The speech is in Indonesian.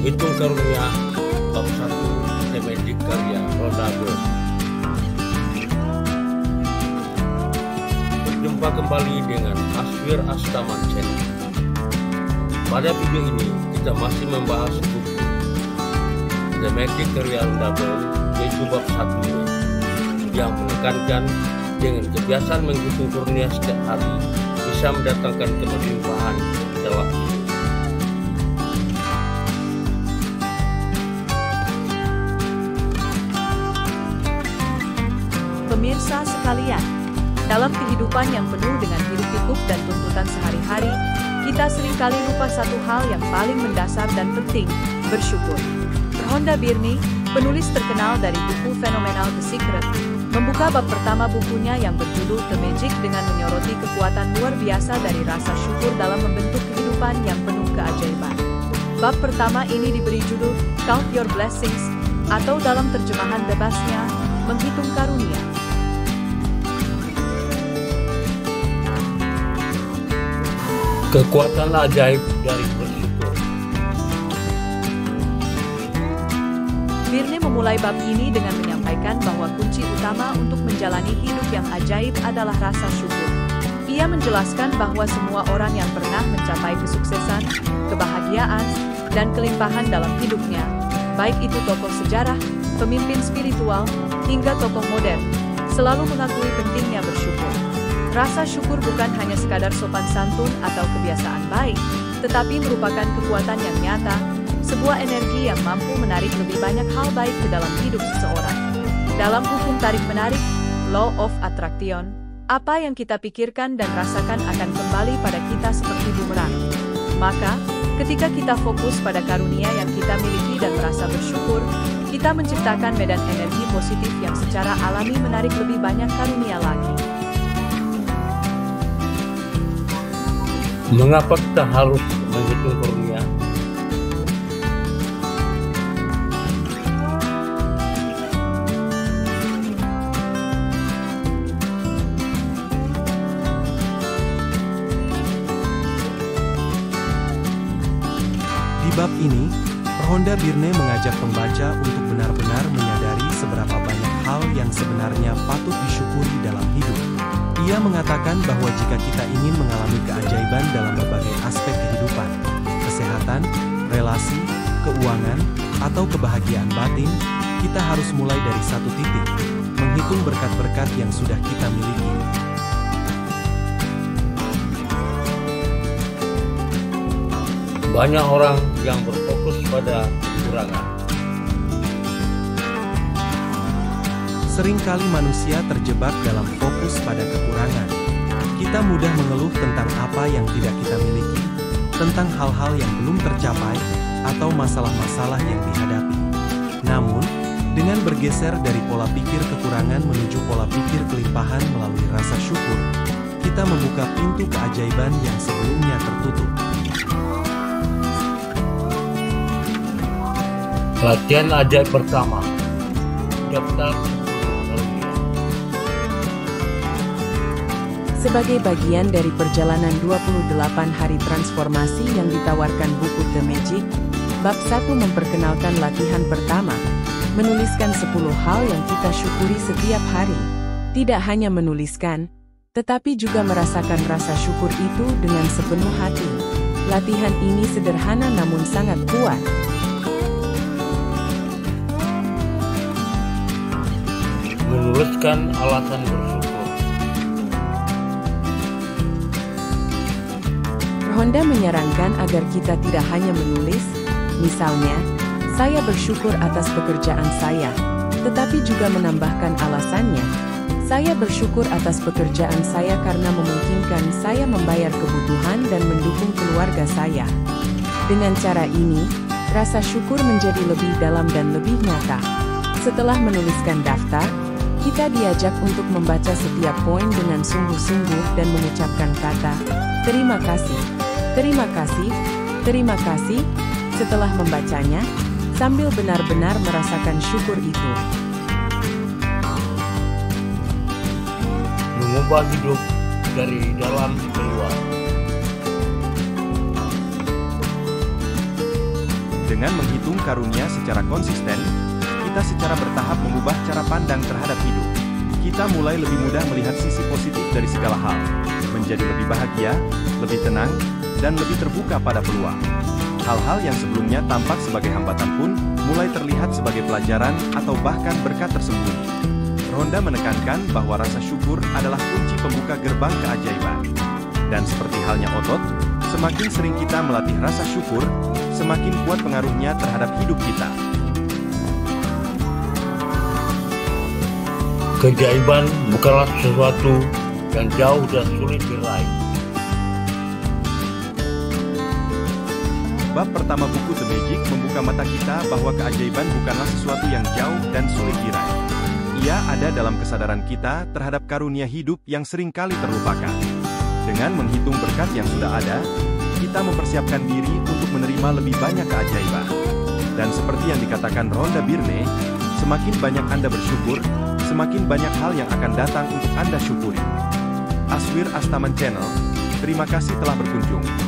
Menghitung Karunia bab 1 The Magic karya Rhonda Byrne. Berjumpa kembali dengan Aswir Astaman Channel. Pada video ini kita masih membahas buku The Magic karya Rhonda Byrne, yaitu bab 1 yang menekankan dengan kebiasaan menghitung kurnia setiap hari bisa mendatangkan keberlimpahan dalam hidup. Pemirsa sekalian, dalam kehidupan yang penuh dengan hiruk-pikuk dan tuntutan sehari-hari, kita seringkali lupa satu hal yang paling mendasar dan penting, bersyukur. Rhonda Byrne, penulis terkenal dari buku fenomenal The Secret, membuka bab pertama bukunya yang berjudul The Magic dengan menyoroti kekuatan luar biasa dari rasa syukur dalam membentuk kehidupan yang penuh keajaiban. Bab pertama ini diberi judul Count Your Blessings, atau dalam terjemahan bebasnya, menghitung karunia. Kekuatan ajaib dari bersyukur. Byrne memulai bab ini dengan menyampaikan bahwa kunci utama untuk menjalani hidup yang ajaib adalah rasa syukur. Ia menjelaskan bahwa semua orang yang pernah mencapai kesuksesan, kebahagiaan, dan kelimpahan dalam hidupnya, baik itu tokoh sejarah, pemimpin spiritual, hingga tokoh modern, selalu mengakui pentingnya bersyukur. Rasa syukur bukan hanya sekadar sopan santun atau kebiasaan baik, tetapi merupakan kekuatan yang nyata, sebuah energi yang mampu menarik lebih banyak hal baik ke dalam hidup seseorang. Dalam hukum tarik-menarik, Law of Attraction, apa yang kita pikirkan dan rasakan akan kembali pada kita seperti bumerang. Maka, ketika kita fokus pada karunia yang kita miliki dan merasa bersyukur, kita menciptakan medan energi positif yang secara alami menarik lebih banyak karunia lagi. Mengapa kita harus menghitung karunia? Di bab ini, Rhonda Byrne mengajak pembaca untuk benar-benar menyadari seberapa banyak hal yang sebenarnya patut disyukuri dalam hidup. Ia mengatakan bahwa jika kita ingin mengalami keajaiban dalam berbagai aspek kehidupan, kesehatan, relasi, keuangan, atau kebahagiaan batin, kita harus mulai dari satu titik, menghitung berkat-berkat yang sudah kita miliki. Banyak orang yang berfokus pada kekurangan. Seringkali manusia terjebak dalam fokus pada kekurangan. Kita mudah mengeluh tentang apa yang tidak kita miliki, tentang hal-hal yang belum tercapai, atau masalah-masalah yang dihadapi. Namun, dengan bergeser dari pola pikir kekurangan menuju pola pikir kelimpahan melalui rasa syukur, kita membuka pintu keajaiban yang sebelumnya tertutup. Latihan ajaib pertama. Daftar karunia. Sebagai bagian dari perjalanan 28 hari transformasi yang ditawarkan buku The Magic, bab 1 memperkenalkan latihan pertama, menuliskan 10 hal yang kita syukuri setiap hari. Tidak hanya menuliskan, tetapi juga merasakan rasa syukur itu dengan sepenuh hati. Latihan ini sederhana namun sangat kuat. Menuliskan alasan bersyukur. Rhonda menyarankan agar kita tidak hanya menulis, misalnya, saya bersyukur atas pekerjaan saya, tetapi juga menambahkan alasannya. Saya bersyukur atas pekerjaan saya karena memungkinkan saya membayar kebutuhan dan mendukung keluarga saya. Dengan cara ini, rasa syukur menjadi lebih dalam dan lebih nyata. Setelah menuliskan daftar, kita diajak untuk membaca setiap poin dengan sungguh-sungguh dan mengucapkan kata, terima kasih, terima kasih, terima kasih, setelah membacanya, sambil benar-benar merasakan syukur itu. Mengubah hidup dari dalam keluar. The Dengan menghitung karunia secara konsisten, kita secara bertahap mengubah cara pandang terhadap hidup. Kita mulai lebih mudah melihat sisi positif dari segala hal, menjadi lebih bahagia, lebih tenang, dan lebih terbuka pada peluang. Hal-hal yang sebelumnya tampak sebagai hambatan pun mulai terlihat sebagai pelajaran atau bahkan berkat tersembunyi. Rhonda menekankan bahwa rasa syukur adalah kunci pembuka gerbang keajaiban. Dan seperti halnya otot, semakin sering kita melatih rasa syukur, semakin kuat pengaruhnya terhadap hidup kita. Keajaiban bukanlah sesuatu yang jauh dan sulit diraih. Bab pertama buku The Magic membuka mata kita bahwa keajaiban bukanlah sesuatu yang jauh dan sulit diraih. Ia ada dalam kesadaran kita terhadap karunia hidup yang seringkali terlupakan. Dengan menghitung berkat yang sudah ada, kita mempersiapkan diri untuk menerima lebih banyak keajaiban. Dan seperti yang dikatakan Rhonda Byrne, semakin banyak Anda bersyukur, semakin banyak hal yang akan datang untuk Anda syukuri. Aswir Astaman Channel, terima kasih telah berkunjung.